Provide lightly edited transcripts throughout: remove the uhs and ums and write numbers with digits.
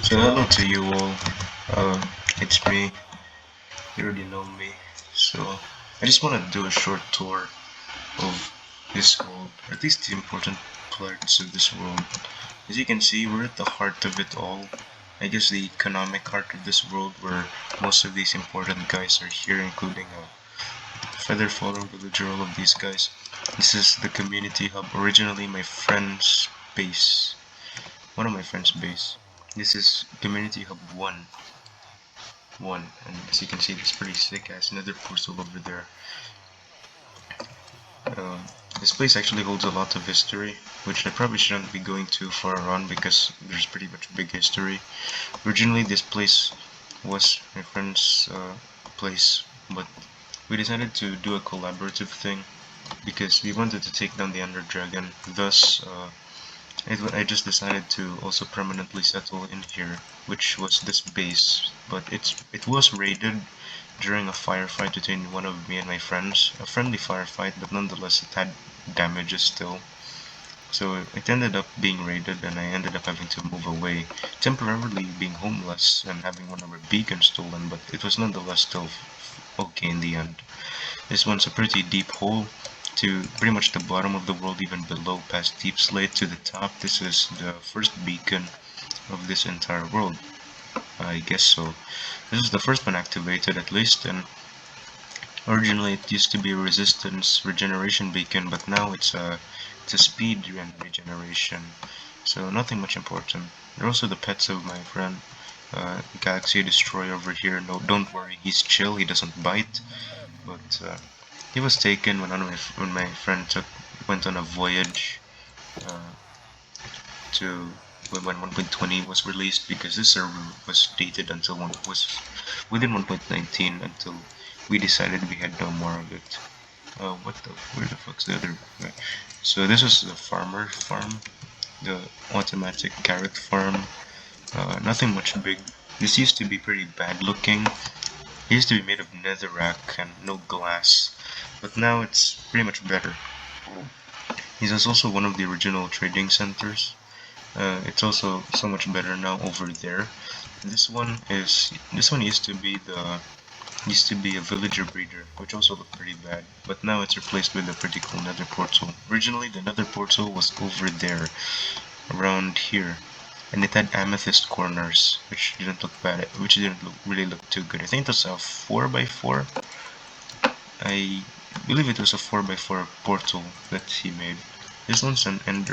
So hello to you all. It's me. You already know me. So I just want to do a short tour of this world, or at least the important parts of this world. As you can see, we're at the heart of it all. I guess the economic heart of this world, where most of these important guys are here, including Feather Falling Villager, all of these guys. This is the community hub. Originally, my friend's base. One of my friend's base. This is Community Hub 1, and as you can see, it's pretty sick as another portal over there. Uh, this place actually holds a lot of history, which I probably shouldn't be going too far on because there's pretty much big history. Originally, this place was my friend's place, but we decided to do a collaborative thing because we wanted to take down the Ender Dragon. Thus, I just decided to also permanently settle in here, which was this base, but it was raided during a firefight between one of me and my friends. A friendly firefight, but nonetheless it had damages still. So it ended up being raided and I ended up having to move away, temporarily being homeless and having one of our beacons stolen, but it was nonetheless still okay in the end. This one's a pretty deep hole to pretty much the bottom of the world, even below, past Deep Slate to the top. This is the first beacon of this entire world. I guess so. This is the first one activated at least, and originally it used to be a resistance regeneration beacon, but now it's a speed and regeneration. So nothing much important. They're also the pets of my friend. Galaxy Destroyer over here. No, don't worry, he's chill. He doesn't bite. But he was taken when my friend went on a voyage uh, to when 1.20 was released, because this server was dated until one was within 1.19 until we decided we had no more of it. Where the fuck's the other guy? So this was the farmer farm, the automatic carrot farm. Nothing much big. This used to be pretty bad looking. It used to be made of netherrack and no glass, but now it's pretty much better. This is also one of the original trading centers. It's also so much better now over there. This one used to be a villager breeder, which also looked pretty bad, but now it's replaced with a pretty cool nether portal. Originally the nether portal was over there, around here, and it had amethyst corners, which didn't really look too good. I think it was a 4x4. I believe it was a 4x4 portal that he made. This one's an what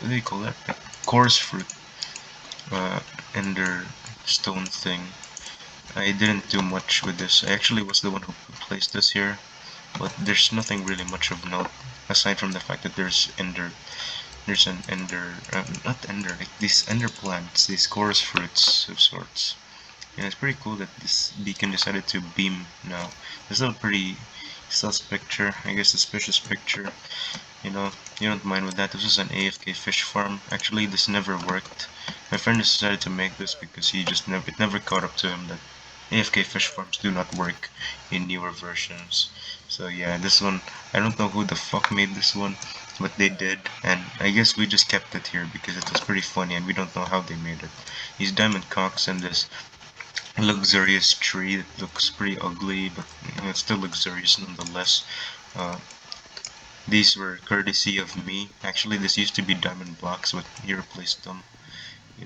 do you call that? A coarse fruit, ender stone thing. I didn't do much with this. I actually was the one who placed this here, but there's nothing really much of note aside from the fact that there's an ender, not ender, like these ender plants, these chorus fruits of sorts. And it's pretty cool that this beacon decided to beam now. This is a pretty sus picture, I guess suspicious picture. You know, you don't mind with that. This is an AFK fish farm. Actually, this never worked. My friend decided to make this because it never caught up to him that AFK fish farms do not work in newer versions. So yeah, this one, I don't know who the fuck made this one, but they did, and I guess we just kept it here because it was pretty funny and we don't know how they made it. These diamond cocks and this luxurious tree that looks pretty ugly, but it's still luxurious nonetheless. Uh, these were courtesy of me. Actually, this used to be diamond blocks, but he replaced them.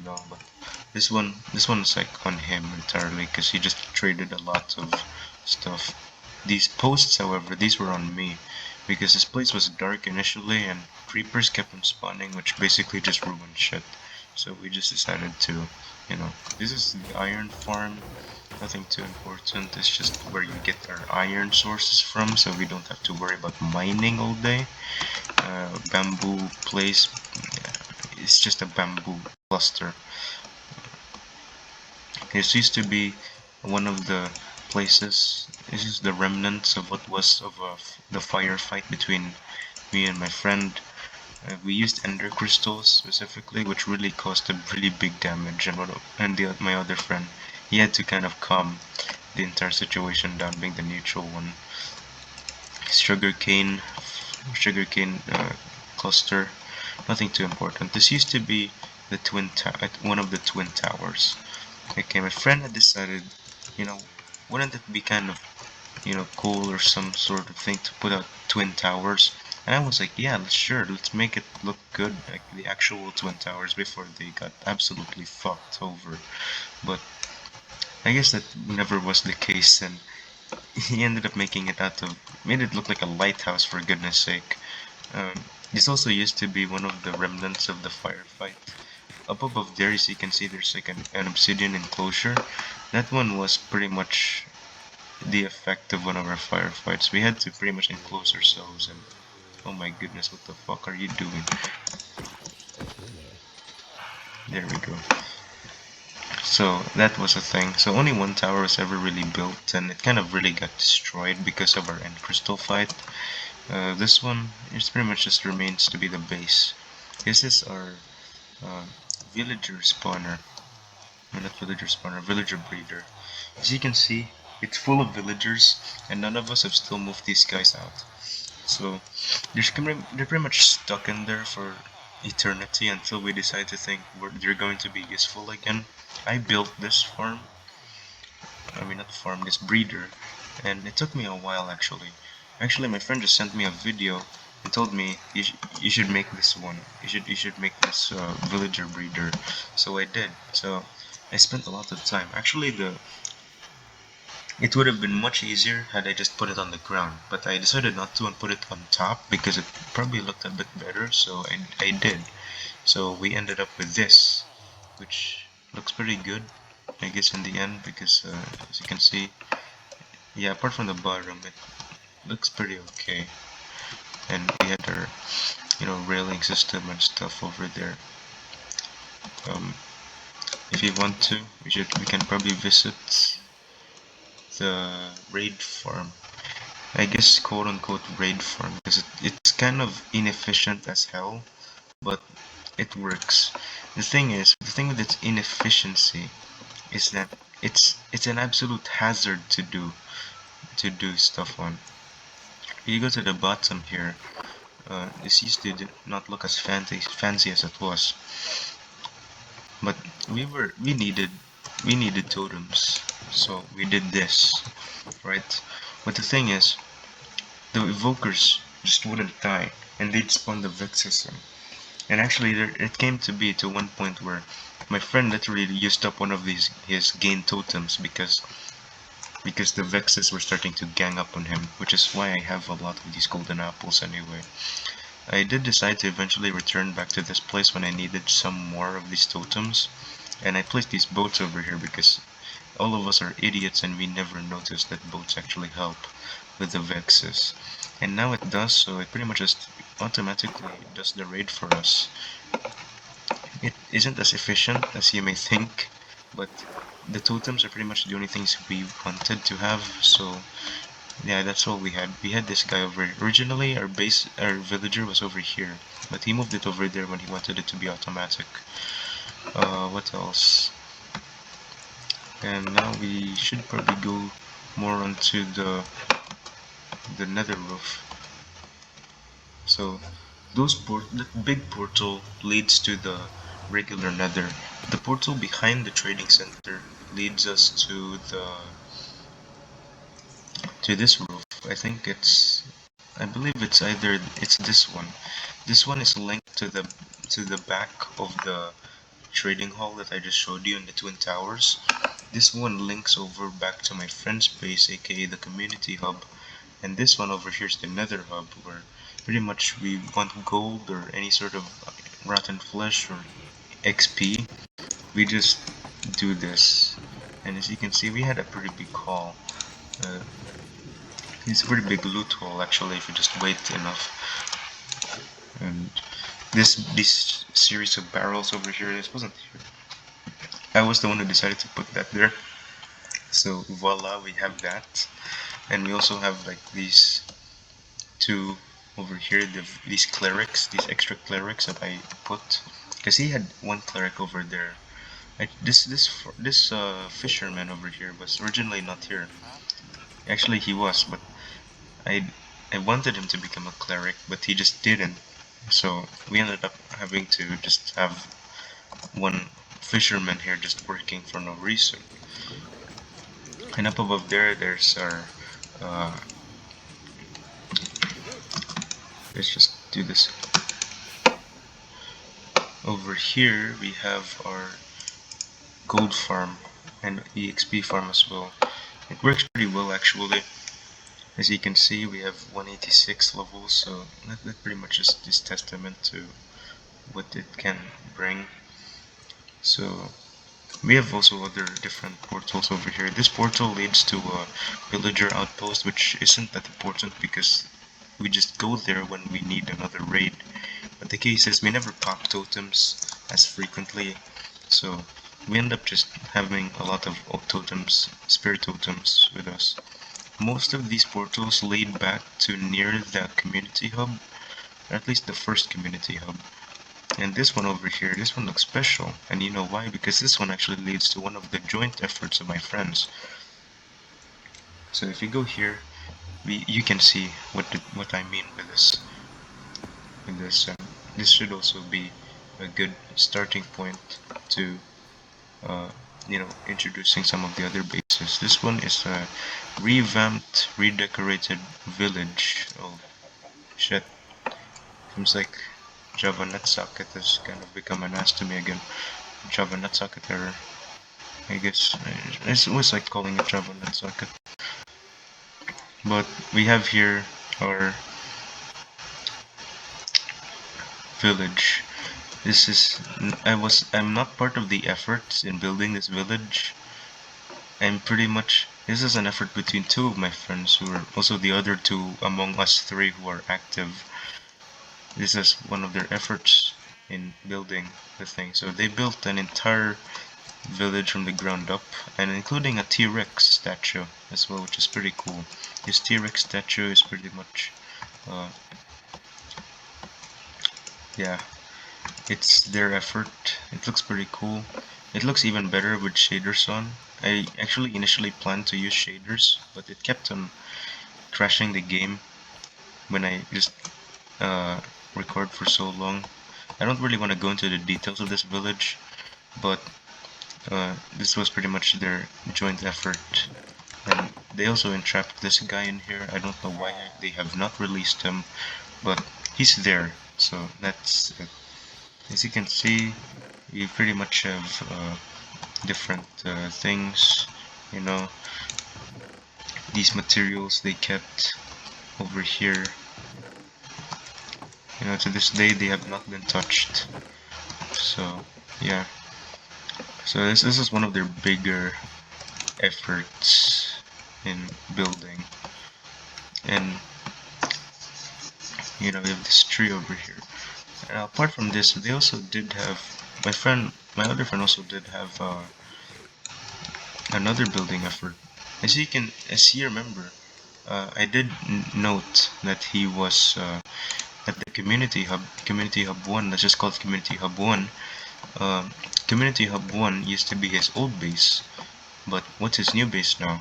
But this one's like on him entirely because he just traded a lot of stuff. These posts, however, these were on me because this place was dark initially and creepers kept on spawning, which basically just ruined shit. So we just decided to, this is the iron farm. Nothing too important. It's just where you get our iron sources from, so we don't have to worry about mining all day. Bamboo place. It's just a bamboo cluster. This used to be one of the places. This is the remnants of what was of the firefight between me and my friend. We used ender crystals specifically, which really caused a really big damage. My other friend, he had to kind of calm the entire situation down, being the neutral one. Sugarcane cluster. Nothing too important. This used to be one of the twin towers. Okay, my friend had decided, you know, wouldn't it be kind of, cool or some sort of thing to put out twin towers? And I was like, yeah, sure, let's make it look good, like the actual twin towers before they got absolutely fucked over. But I guess that never was the case, and he ended up made it look like a lighthouse for goodness sake. This also used to be one of the remnants of the firefight. Up above there, as you can see, there's like an obsidian enclosure. That one was pretty much the effect of one of our firefights. We had to pretty much enclose ourselves, and oh my goodness, what the fuck are you doing? There we go. So that was a thing. So only one tower was ever really built, and it kind of really got destroyed because of our end crystal fight. This one is pretty much just remains to be the base. This is our uh, villager spawner. Not villager spawner, villager breeder. As you can see, it's full of villagers, and none of us have still moved these guys out. So they're pretty much stuck in there for eternity until we decide to think they're going to be useful again. I built this farm. I mean, not farm, this breeder, and it took me a while actually. Actually, my friend just sent me a video and told me you should make this one. You should make this villager breeder. So I did. So I spent a lot of time. Actually, the it would have been much easier had I just put it on the ground, but I decided not to and put it on top because it probably looked a bit better, so I did. So we ended up with this, which looks pretty good, I guess, in the end, because as you can see, yeah, apart from the bottom, it looks pretty okay. And we had our, railing system and stuff over there. Um, if you want to, we can probably visit the raid farm. I guess quote unquote raid farm because it's kind of inefficient as hell, but it works. The thing with its inefficiency is that it's an absolute hazard to do stuff on. If you go to the bottom here, this used to not look as fancy as it was, but we needed totems, so we did this, right? But the thing is, the evokers just wouldn't die, and they'd spawn the Vex system. And actually, it came to be to one point where my friend literally used up one of his gain totems because the Vexes were starting to gang up on him, which is why I have a lot of these golden apples anyway. I did decide to eventually return back to this place when I needed some more of these totems, and I placed these boats over here because all of us are idiots and we never noticed that boats actually help with the Vexes. And now it does, so it pretty much just automatically does the raid for us. It isn't as efficient as you may think, but the totems are pretty much the only things we wanted to have, so yeah, that's all we had. We had this guy over here. Originally, our villager was over here, but he moved it over there when he wanted it to be automatic. What else? And now we should probably go more onto the nether roof. So that big portal leads to the regular nether. The portal behind the trading center leads us to this roof. I believe it's this one. This one is linked to the back of the trading hall that I just showed you in the Twin Towers. This one links over back to my friend's base, aka the community hub, and this one over here is the nether hub, where pretty much we want gold or any sort of rotten flesh or XP. We just do this, and as you can see, we had a pretty big haul. Uh, it's a pretty big loot haul actually if you just wait enough. And this series of barrels over here, this wasn't here. I was the one who decided to put that there. So voila, we have that, and we also have like these two over here. These clerics, these extra clerics that I put, because he had one cleric over there. This fisherman over here was originally not here. Actually, he was, but I I wanted him to become a cleric, but he just didn't. So we ended up having to just have one fisherman here just working for no reason. And up above there, there's our let's just do this. Over here we have our gold farm and EXP farm as well. It works pretty well actually. As you can see, we have 186 levels, so that pretty much is testament to what it can bring. So we have also other different portals over here. This portal leads to a villager outpost, which isn't that important because we just go there when we need another raid. But the case is we never pop totems as frequently, so we end up just having a lot of totems, spirit totems with us. Most of these portals lead back to near the community hub, or at least the first community hub. And this one over here, this one looks special, and you know why? Because this one actually leads to one of the joint efforts of my friends. So if you go here, you can see what I mean with this. This should also be a good starting point to introducing some of the other bases. This one is a revamped, redecorated village. Oh shit! Seems like Java NetSocket has kind of become an ass to me again. Java NetSocket error. I guess it's always like calling it Java NetSocket. But we have here our village. This is I'm not part of the efforts in building this village. This is an effort between two of my friends who are also the other two among us three who are active. This is one of their efforts in building the thing. So they built an entire village from the ground up, and including a T-Rex statue as well, which is pretty cool. This T-Rex statue is pretty much, yeah, it's their effort. It looks pretty cool. It looks even better with shaders on. I actually initially planned to use shaders, but it kept on crashing the game when I just record for so long. I don't really want to go into the details of this village, but this was pretty much their joint effort. And they also entrapped this guy in here. I don't know why they have not released him, but he's there, so that's it. As you can see, you pretty much have different things, you know, these materials they kept over here. You know, to this day they have not been touched. So yeah, so this is one of their bigger efforts in building. And you know, we have this tree over here. Apart from this, they also did have my other friend also did have another building effort. As you remember, I did note that he was at the Community Hub 1. Let's just call it Community Hub 1. Uh, Community Hub 1 used to be his old base, but what's his new base now?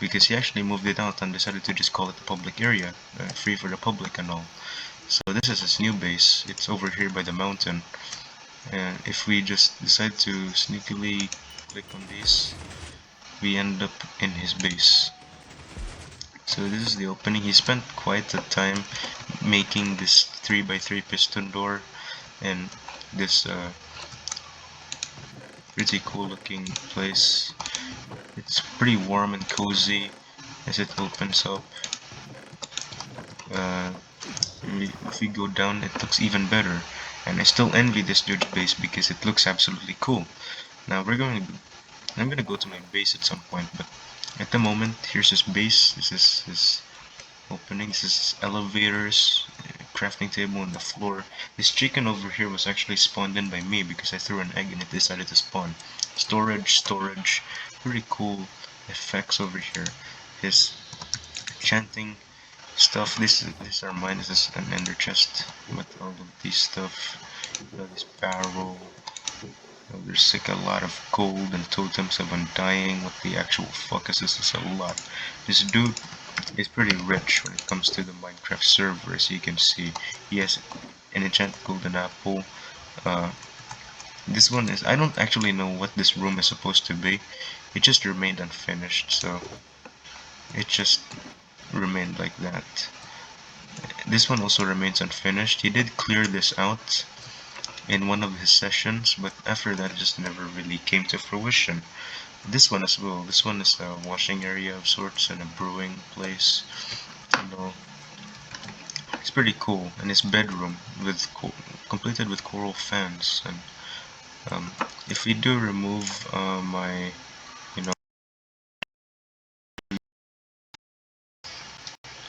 Because he actually moved it out and decided to just call it a public area, free for the public and all. So this is his new base. It's over here by the mountain. And if we just decide to sneakily click on these, we end up in his base. So this is the opening. He spent quite a time making this 3x3 piston door and this pretty cool looking place. It's pretty warm and cozy as it opens up. If we go down, it looks even better, and I still envy this dude's base because it looks absolutely cool. Now I'm gonna go to my base at some point, but at the moment, here's his base. This is his opening. This is elevators, crafting table on the floor. This chicken over here was actually spawned in by me because I threw an egg and it decided to spawn. Storage, pretty cool effects over here. His chanting stuff. These are mine. This is an ender chest with all of these stuff. This barrel. There's like a lot of gold and totems of undying. What the actual fuck is this? This is a lot. This dude is pretty rich when it comes to the Minecraft server, as you can see. He has an enchanted golden apple, This one is, I don't actually know what this room is supposed to be. It just remained unfinished, so it just remained like that. This one also remains unfinished. He did clear this out in one of his sessions, but after that it just never really came to fruition. This one as well. This one is a washing area of sorts and a brewing place. You know, it's pretty cool. And his bedroom with completed with coral fans. And if we do remove my, you know,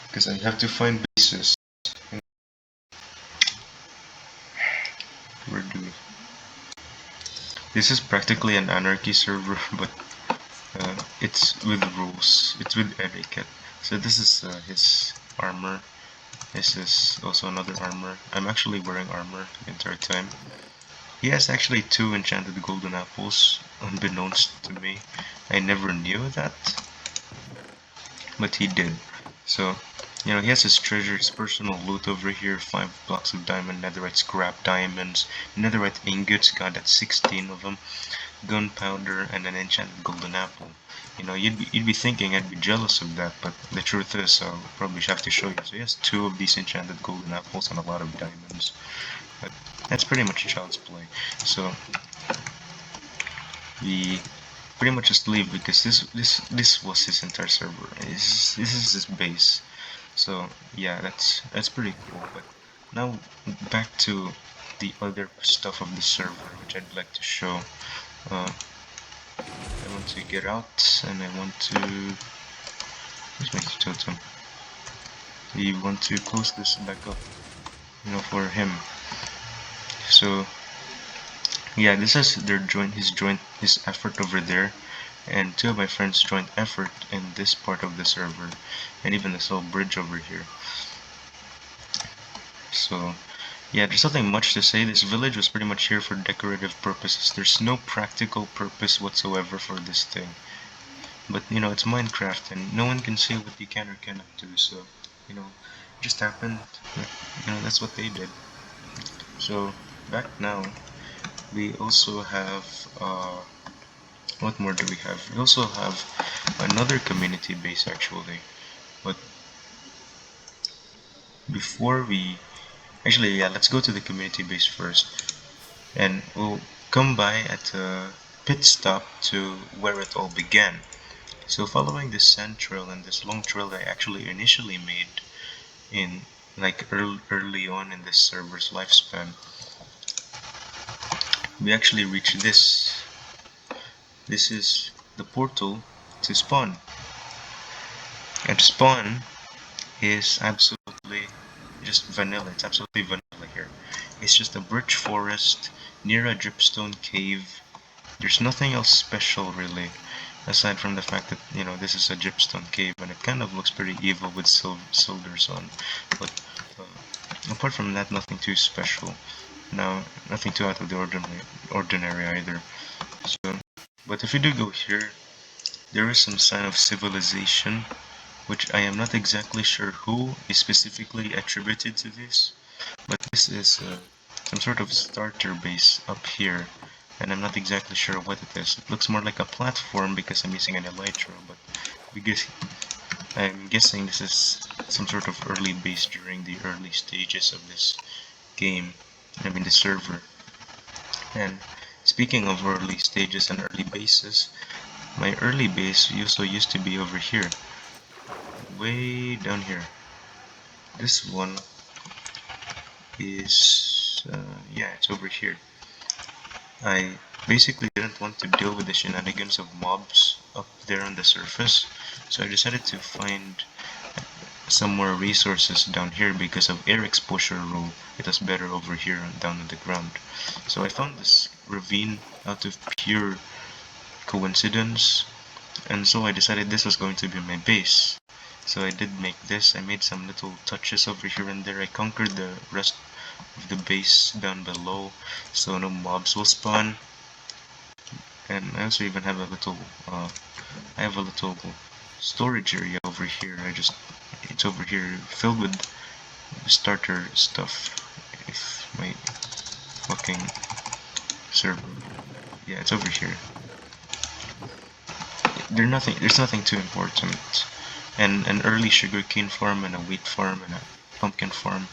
because I have to find bases. Where do we? This is practically an anarchy server, but it's with rules. It's with etiquette. So this is his armor. This is also another armor. I'm actually wearing armor the entire time. He has actually 2 enchanted golden apples, unbeknownst to me. I never knew that, but he did. So, you know, he has his treasure, his personal loot over here, 5 blocks of diamond, netherite scrap diamonds, netherite ingots, got that 16 of them, gunpowder, and an enchanted golden apple. You know, you'd be thinking I'd be jealous of that, but the truth is, I'll probably have to show you. So he has 2 of these enchanted golden apples and a lot of diamonds. But that's pretty much child's play. So we pretty much just leave because this was his entire server. This is his base. So yeah, that's pretty cool. But now back to the other stuff of the server, which I'd like to show. I want to get out, and I want to. Let's make the totem. We want to close this back up, you know, for him. So yeah, this is his effort over there, and 2 of my friends joined effort in this part of the server, and even this whole bridge over here. So yeah, there's nothing much to say. This village was pretty much here for decorative purposes. There's no practical purpose whatsoever for this thing. But you know, it's Minecraft, and no one can say what you can or cannot do. So you know, it just happened. You know, that's what they did. So back now, we also have what more do we have? We also have another community base actually. But before we actually, yeah, let's go to the community base first, and we'll come by at a pit stop to where it all began. So following this sand trail and this long trail I actually initially made in like early on in this server's lifespan, we actually reached this. This is the portal to spawn. And spawn is absolutely just vanilla. It's absolutely vanilla here. It's just a birch forest near a dripstone cave. There's nothing else special really, aside from the fact that, you know, this is a dripstone cave and it kind of looks pretty evil with cilders on. But apart from that, nothing too special. Now, nothing too out of the ordinary either. So, but if you do go here, there is some sign of civilization, which I am not exactly sure who is specifically attributed to this, but this is some sort of starter base up here, and I'm not exactly sure what it is. It looks more like a platform because I'm using an elytra, but because I'm guessing this is some sort of early base during the early stages of this game, I mean the server. And speaking of early stages and early bases, my early base also used to be over here, way down here. This one is, yeah, it's over here. I basically didn't want to deal with the shenanigans of mobs up there on the surface, so I decided to find some more resources down here because of air exposure rule. It was better over here down on the ground. So I found this ravine out of pure coincidence, and so I decided this was going to be my base. So I did make this. I made some little touches over here and there. I conquered the rest of the base down below, so no mobs will spawn. And I also even have a little, I have a little storage area over here. It's over here filled with starter stuff. If my fucking server. Yeah, it's over here. There's nothing too important. And an early sugarcane farm and a wheat farm and a pumpkin farm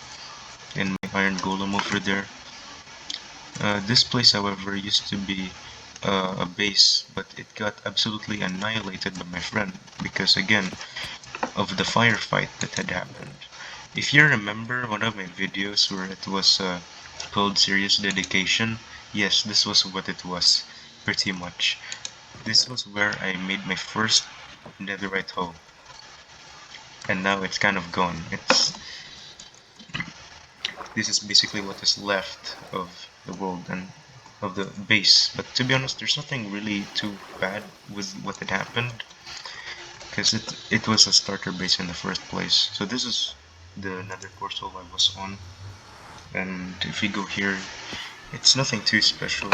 and my iron golem over there. This place, however, used to be a base, but it got absolutely annihilated by my friend because, again, of the firefight that had happened. If you remember one of my videos where it was called Serious Dedication, yes, this was what it was, pretty much. This was where I made my first netherite hoe, and now it's kind of gone. This is basically what is left of the world and of the base. But to be honest, there's nothing really too bad with what had happened because it was a starter base in the first place. So this is the nether portal I was on, and if we go here, it's nothing too special,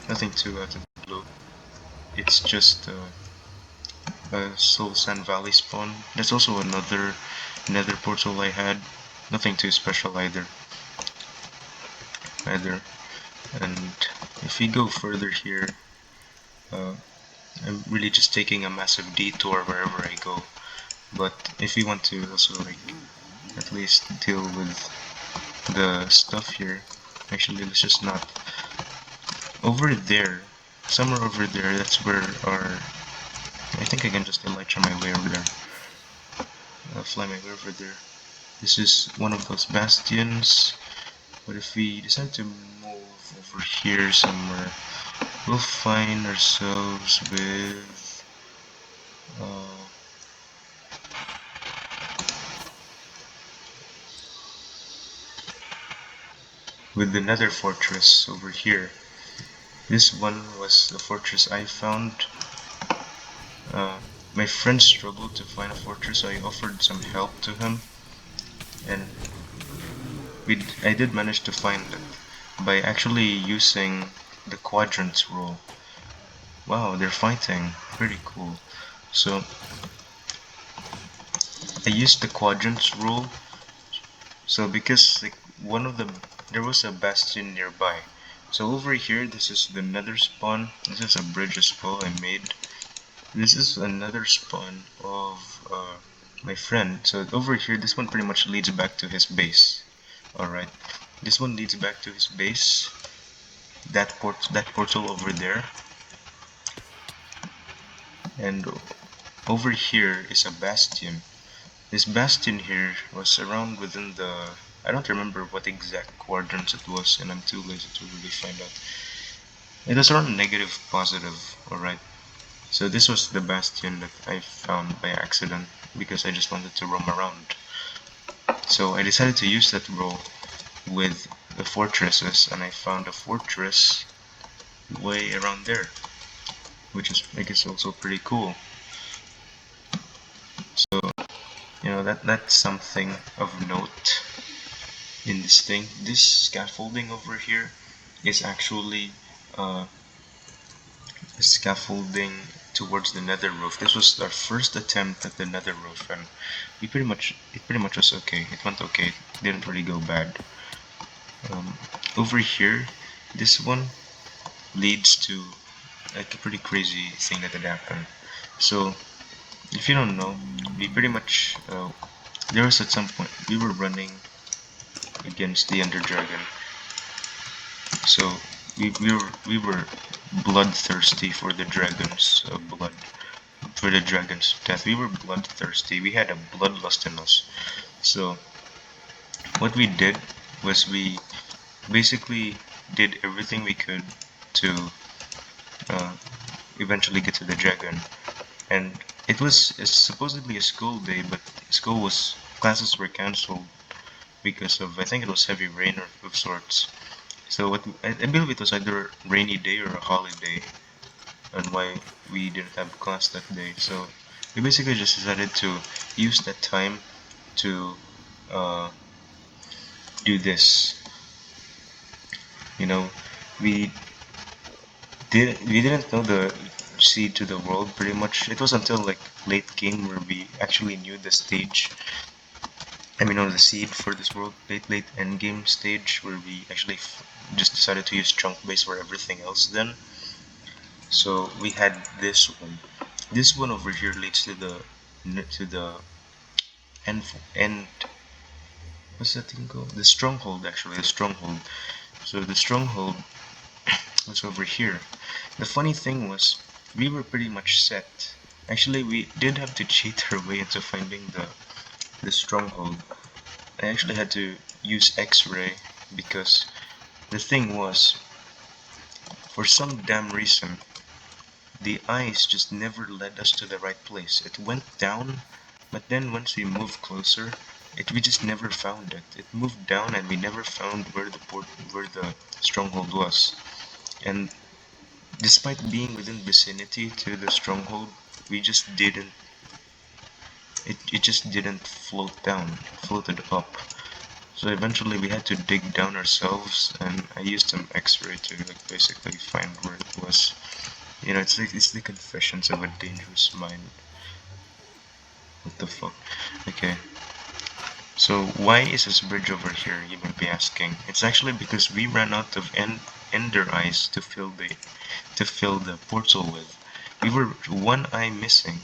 nothing too out of the blue. It's just a Soul Sand Valley spawn. There's also another nether portal I had, nothing too special either. And if we go further here, uh, I'm really just taking a massive detour wherever I go. But if we want to also like at least deal with the stuff here, actually let's just not. Over there, somewhere over there, that's where our, I think I can just elytra my way over there. Fly my way over there. This is one of those bastions, but if we decide to move over here somewhere, we'll find ourselves uh, with the nether fortress over here. This one was the fortress I found. Uh, my friend struggled to find a fortress, so I offered some help to him, and I did manage to find it by actually using the quadrants rule. Wow, they're fighting. Pretty cool. So I used the quadrants rule. So because like there was a bastion nearby. So over here, this is the nether spawn. This is a bridge as well I made. This is another spawn of my friend. So over here, this one pretty much leads back to his base. Alright, this one leads back to his base. That portal over there. And over here is a bastion. This bastion here was around within the, I don't remember what exact quadrants it was, and I'm too lazy to really find out. It was around negative positive, alright. So this was the bastion that I found by accident because I just wanted to roam around. So I decided to use that role with the fortresses, and I found a fortress way around there, which is I guess also pretty cool. So that's something of note in this thing. This scaffolding over here is actually scaffolding towards the nether roof. This was our first attempt at the nether roof, and it pretty much was okay. It went okay. It didn't really go bad. Over here, this one leads to like a pretty crazy thing that had happened. So if you don't know, we pretty much there was at some point we were running against the Ender Dragon. So we were bloodthirsty for the dragon's blood, for the dragon's death. We were bloodthirsty. We had a bloodlust in us. So what we did was we basically did everything we could to uh, eventually get to the dragon. And it's supposedly a school day, but classes were cancelled because of, I think it was heavy rain or of sorts. So I believe it was either a rainy day or a holiday, and why we didn't have class that day. So we basically just decided to use that time to uh, do this. You know, we we didn't know the seed to the world pretty much. It was until like late game where we actually knew the stage. I mean, on the seed for this world, late endgame stage, where we actually just decided to use chunk base for everything else. Then, so we had this one. This one over here leads to the end end. What's that thing called? The stronghold, actually, the stronghold. So the stronghold was over here. The funny thing was, we were pretty much set. Actually, we did have to cheat our way into finding the stronghold. I actually had to use X-ray because the thing was, for some damn reason, the ice just never led us to the right place. It went down, but then once we moved closer, we just never found it. It moved down and we never found where the stronghold was. And despite being within vicinity to the stronghold, we just didn't it just didn't float down, it floated up. So eventually we had to dig down ourselves, and I used some X-ray to like basically find where it was. You know, it's the confessions of a dangerous mind. What the fuck? Okay. So why is this bridge over here, you might be asking? It's actually because we ran out of ender eyes to fill the portal with. We were one eye missing.